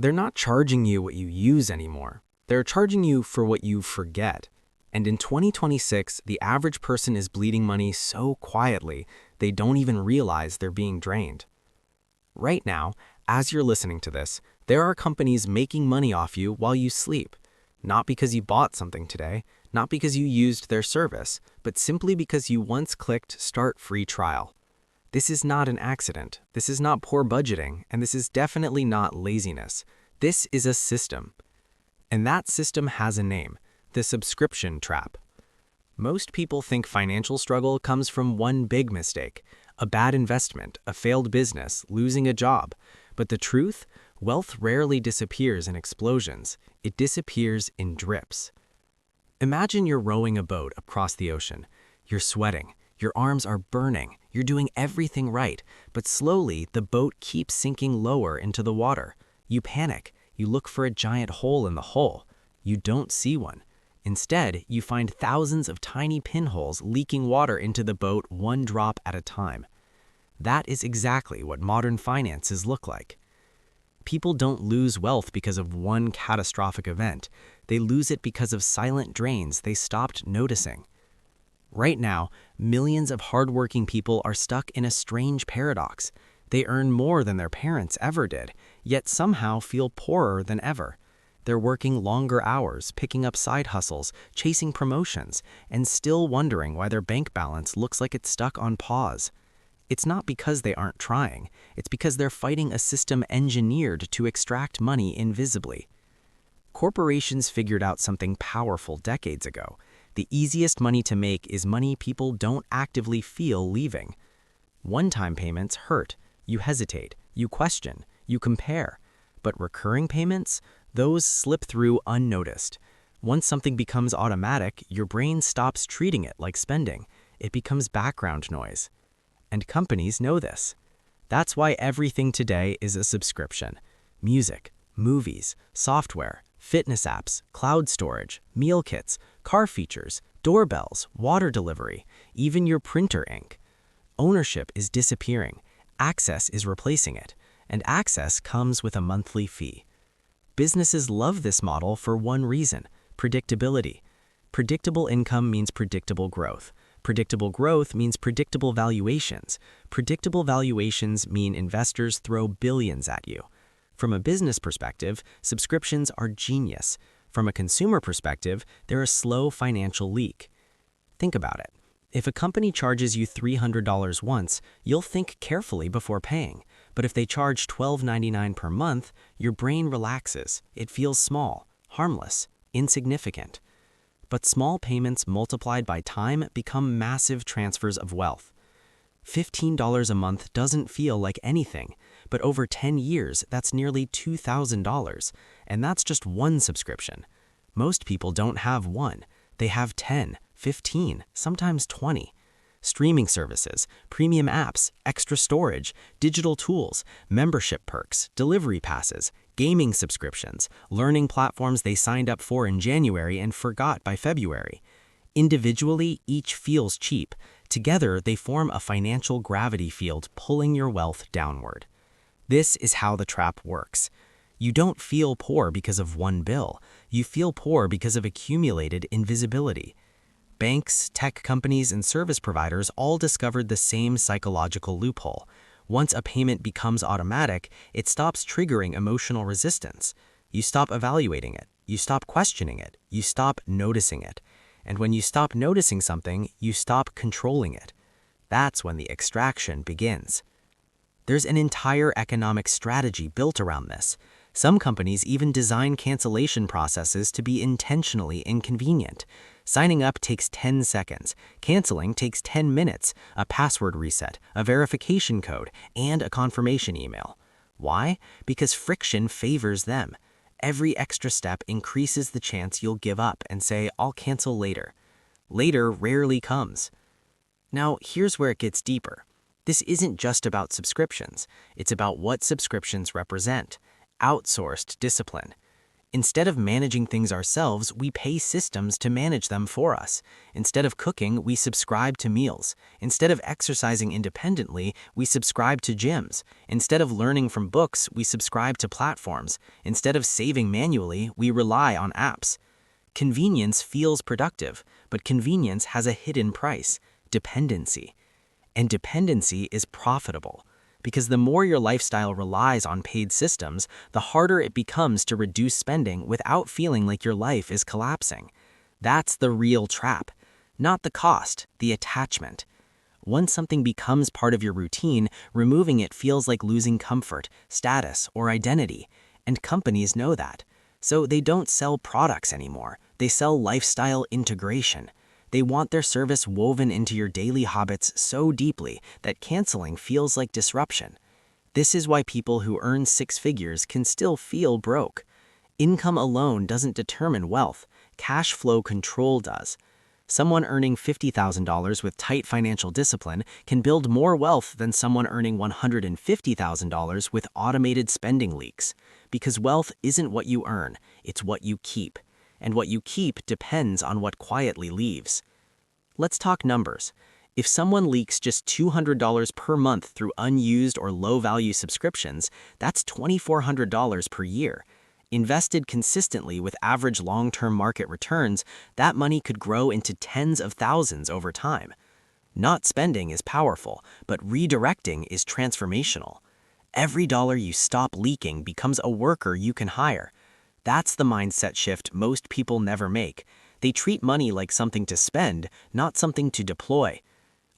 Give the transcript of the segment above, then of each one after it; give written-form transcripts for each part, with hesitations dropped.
They're not charging you what you use anymore. They're charging you for what you forget. And in 2026, the average person is bleeding money so quietly, they don't even realize they're being drained. Right now, as you're listening to this, there are companies making money off you while you sleep. Not because you bought something today, not because you used their service, but simply because you once clicked Start Free Trial. This is not an accident, this is not poor budgeting, and this is definitely not laziness. This is a system. And that system has a name, the subscription trap. Most people think financial struggle comes from one big mistake, a bad investment, a failed business, losing a job. But the truth? Wealth rarely disappears in explosions. It disappears in drips. Imagine you're rowing a boat across the ocean. You're sweating. Your arms are burning. You're doing everything right. But slowly, the boat keeps sinking lower into the water. You panic. You look for a giant hole in the hull. You don't see one. Instead, you find thousands of tiny pinholes leaking water into the boat one drop at a time. That is exactly what modern finances look like. People don't lose wealth because of one catastrophic event. They lose it because of silent drains they stopped noticing. Right now, millions of hardworking people are stuck in a strange paradox. They earn more than their parents ever did, yet somehow feel poorer than ever. They're working longer hours, picking up side hustles, chasing promotions, and still wondering why their bank balance looks like it's stuck on pause. It's not because they aren't trying, it's because they're fighting a system engineered to extract money invisibly. Corporations figured out something powerful decades ago. The easiest money to make is money people don't actively feel leaving. One-time payments hurt. You hesitate, you question, you compare. But recurring payments? Those slip through unnoticed. Once something becomes automatic, your brain stops treating it like spending. It becomes background noise. And companies know this. That's why everything today is a subscription. Music, movies, software, fitness apps, cloud storage, meal kits, car features, doorbells, water delivery, even your printer ink. Ownership is disappearing. Access is replacing it. And access comes with a monthly fee. Businesses love this model for one reason: predictability. Predictable income means predictable growth. Predictable growth means predictable valuations. Predictable valuations mean investors throw billions at you. From a business perspective, subscriptions are genius. From a consumer perspective, they're a slow financial leak. Think about it. If a company charges you $300 once, you'll think carefully before paying. But if they charge $12.99 per month, your brain relaxes. It feels small, harmless, insignificant. But small payments multiplied by time become massive transfers of wealth. $15 a month doesn't feel like anything, but over 10 years, that's nearly $2,000. And that's just one subscription. Most people don't have one. They have 10, 15, sometimes 20. Streaming services, premium apps, extra storage, digital tools, membership perks, delivery passes, gaming subscriptions, learning platforms they signed up for in January and forgot by February. Individually, each feels cheap. Together, they form a financial gravity field pulling your wealth downward. This is how the trap works. You don't feel poor because of one bill. You feel poor because of accumulated invisibility. Banks, tech companies, and service providers all discovered the same psychological loophole. Once a payment becomes automatic, it stops triggering emotional resistance. You stop evaluating it. You stop questioning it. You stop noticing it. And when you stop noticing something, you stop controlling it. That's when the extraction begins. There's an entire economic strategy built around this. Some companies even design cancellation processes to be intentionally inconvenient. Signing up takes 10 seconds. Canceling takes 10 minutes, a password reset, a verification code, and a confirmation email. Why? Because friction favors them. Every extra step increases the chance you'll give up and say, "I'll cancel later." Later rarely comes. Now, here's where it gets deeper. This isn't just about subscriptions. It's about what subscriptions represent. Outsourced discipline. Instead of managing things ourselves, we pay systems to manage them for us. Instead of cooking, we subscribe to meals. Instead of exercising independently, we subscribe to gyms. Instead of learning from books, we subscribe to platforms. Instead of saving manually, we rely on apps. Convenience feels productive, but convenience has a hidden price: dependency. And dependency is profitable, because the more your lifestyle relies on paid systems, the harder it becomes to reduce spending without feeling like your life is collapsing. That's the real trap. Not the cost, the attachment. Once something becomes part of your routine, removing it feels like losing comfort, status, or identity. And companies know that. So they don't sell products anymore. They sell lifestyle integration. They want their service woven into your daily habits so deeply that canceling feels like disruption. This is why people who earn six figures can still feel broke. Income alone doesn't determine wealth. Cash flow control does. Someone earning $50,000 with tight financial discipline can build more wealth than someone earning $150,000 with automated spending leaks. Because wealth isn't what you earn, it's what you keep. And what you keep depends on what quietly leaves. Let's talk numbers. If someone leaks just $200 per month through unused or low-value subscriptions, that's $2,400 per year. Invested consistently with average long-term market returns, that money could grow into tens of thousands over time. Not spending is powerful, but redirecting is transformational. Every dollar you stop leaking becomes a worker you can hire. That's the mindset shift most people never make. They treat money like something to spend, not something to deploy.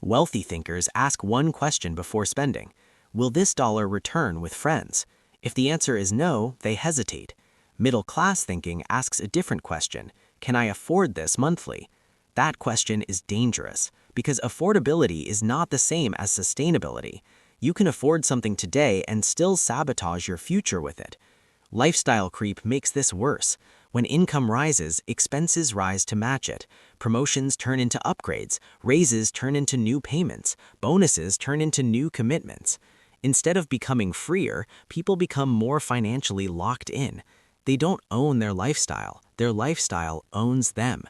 Wealthy thinkers ask one question before spending: will this dollar return with friends? If the answer is no, they hesitate. Middle-class thinking asks a different question: can I afford this monthly? That question is dangerous, because affordability is not the same as sustainability. You can afford something today and still sabotage your future with it. Lifestyle creep makes this worse. When income rises, expenses rise to match it. Promotions turn into upgrades, raises turn into new payments, bonuses turn into new commitments. Instead of becoming freer, people become more financially locked in. They don't own their lifestyle owns them.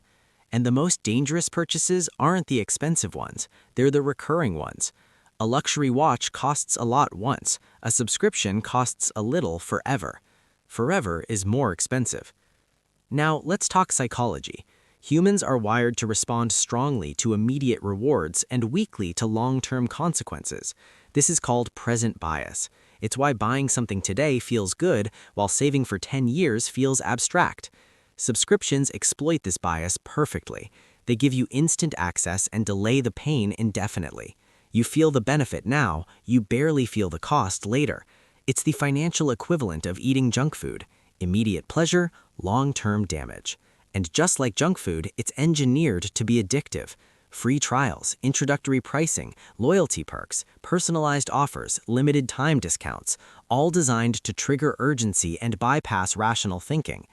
And the most dangerous purchases aren't the expensive ones, they're the recurring ones. A luxury watch costs a lot once, a subscription costs a little forever. Forever is more expensive. Now, let's talk psychology. Humans are wired to respond strongly to immediate rewards and weakly to long-term consequences. This is called present bias. It's why buying something today feels good, while saving for 10 years feels abstract. Subscriptions exploit this bias perfectly. They give you instant access and delay the pain indefinitely. You feel the benefit now, you barely feel the cost later. It's the financial equivalent of eating junk food: immediate pleasure, long-term damage. And just like junk food, it's engineered to be addictive. Free trials, introductory pricing, loyalty perks, personalized offers, limited time discounts, all designed to trigger urgency and bypass rational thinking.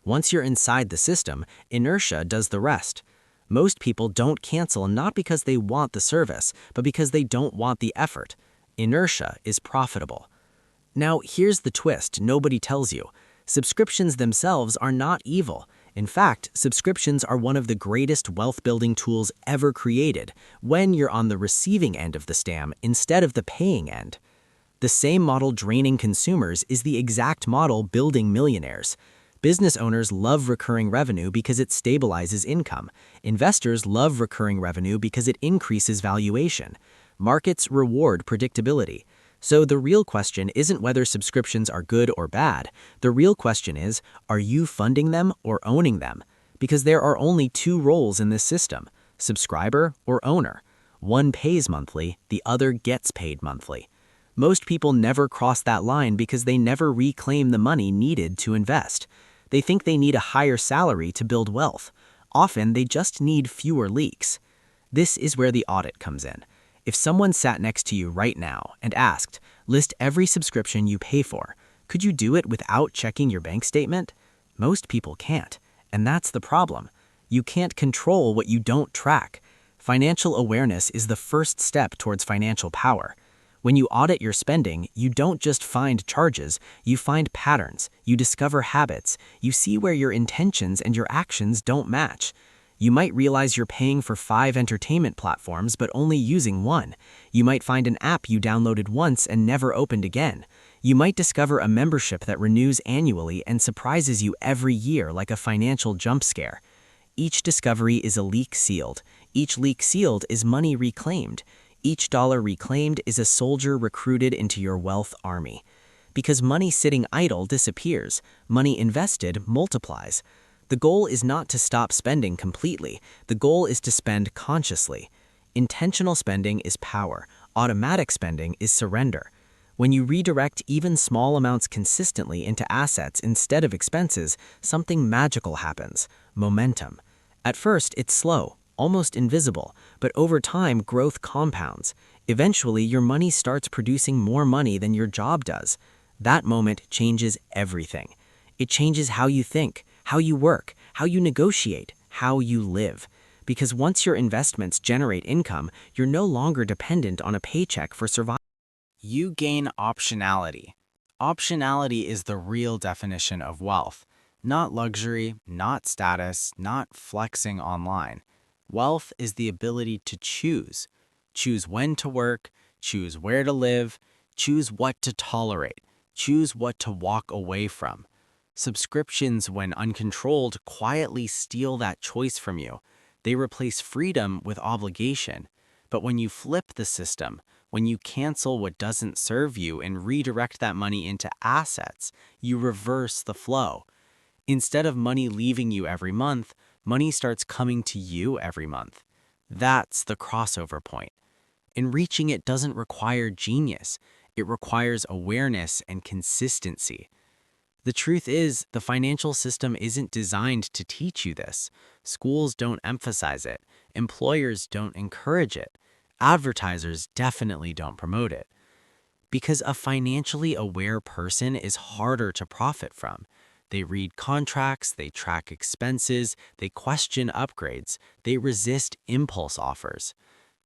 Once you're inside the system, inertia does the rest. Most people don't cancel not because they want the service, but because they don't want the effort. Inertia is profitable. Now, here's the twist nobody tells you. Subscriptions themselves are not evil. In fact, subscriptions are one of the greatest wealth-building tools ever created when you're on the receiving end of the scam instead of the paying end. The same model draining consumers is the exact model building millionaires. Business owners love recurring revenue because it stabilizes income. Investors love recurring revenue because it increases valuation. Markets reward predictability. So the real question isn't whether subscriptions are good or bad. The real question is, are you funding them or owning them? Because there are only two roles in this system: subscriber or owner. One pays monthly, the other gets paid monthly. Most people never cross that line because they never reclaim the money needed to invest. They think they need a higher salary to build wealth. Often they just need fewer leaks. This is where the audit comes in. If someone sat next to you right now and asked, list every subscription you pay for, could you do it without checking your bank statement? Most people can't, and that's the problem. You can't control what you don't track. Financial awareness is the first step towards financial power. When you audit your spending, you don't just find charges, you find patterns, you discover habits, you see where your intentions and your actions don't match. You might realize you're paying for 5 entertainment platforms but only using one. You might find an app you downloaded once and never opened again. You might discover a membership that renews annually and surprises you every year like a financial jump scare. Each discovery is a leak sealed. Each leak sealed is money reclaimed. Each dollar reclaimed is a soldier recruited into your wealth army. Because money sitting idle disappears, money invested multiplies. The goal is not to stop spending completely. The goal is to spend consciously. Intentional spending is power. Automatic spending is surrender. When you redirect even small amounts consistently into assets instead of expenses, something magical happens: momentum. At first, it's slow, almost invisible, but over time, growth compounds. Eventually, your money starts producing more money than your job does. That moment changes everything. It changes how you think, how you work, how you negotiate, how you live. Because once your investments generate income, you're no longer dependent on a paycheck for survival. You gain optionality. Optionality is the real definition of wealth. Not luxury, not status, not flexing online. Wealth is the ability to choose. Choose when to work, choose where to live, choose what to tolerate, choose what to walk away from. Subscriptions, when uncontrolled, quietly steal that choice from you. They replace freedom with obligation. But when you flip the system, when you cancel what doesn't serve you and redirect that money into assets, you reverse the flow. Instead of money leaving you every month, money starts coming to you every month. That's the crossover point. And reaching it doesn't require genius. It requires awareness and consistency. The truth is, the financial system isn't designed to teach you this. Schools don't emphasize it. Employers don't encourage it. Advertisers definitely don't promote it. Because a financially aware person is harder to profit from. They read contracts, they track expenses, they question upgrades, they resist impulse offers.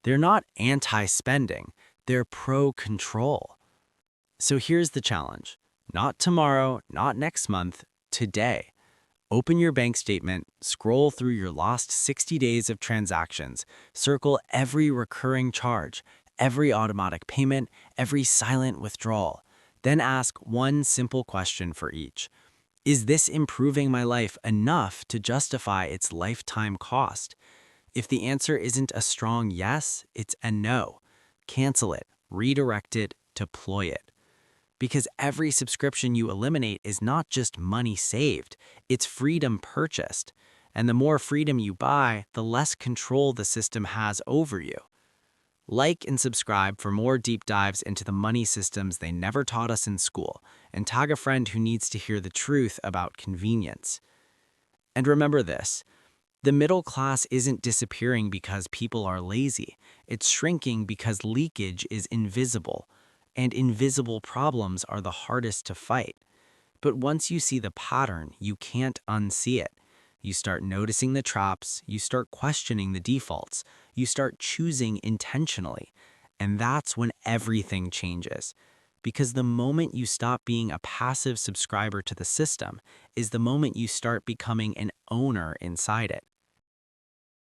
They're not anti-spending, they're pro-control. So here's the challenge. Not tomorrow, not next month, today. Open your bank statement, scroll through your last 60 days of transactions, circle every recurring charge, every automatic payment, every silent withdrawal. Then ask one simple question for each. Is this improving my life enough to justify its lifetime cost? If the answer isn't a strong yes, it's a no. Cancel it, redirect it, deploy it. Because every subscription you eliminate is not just money saved, it's freedom purchased. And the more freedom you buy, the less control the system has over you. Like and subscribe for more deep dives into the money systems they never taught us in school, and tag a friend who needs to hear the truth about convenience. And remember this: the middle class isn't disappearing because people are lazy. It's shrinking because leakage is invisible, and invisible problems are the hardest to fight. But once you see the pattern, you can't unsee it. You start noticing the traps, you start questioning the defaults, you start choosing intentionally. And that's when everything changes. Because the moment you stop being a passive subscriber to the system is the moment you start becoming an owner inside it.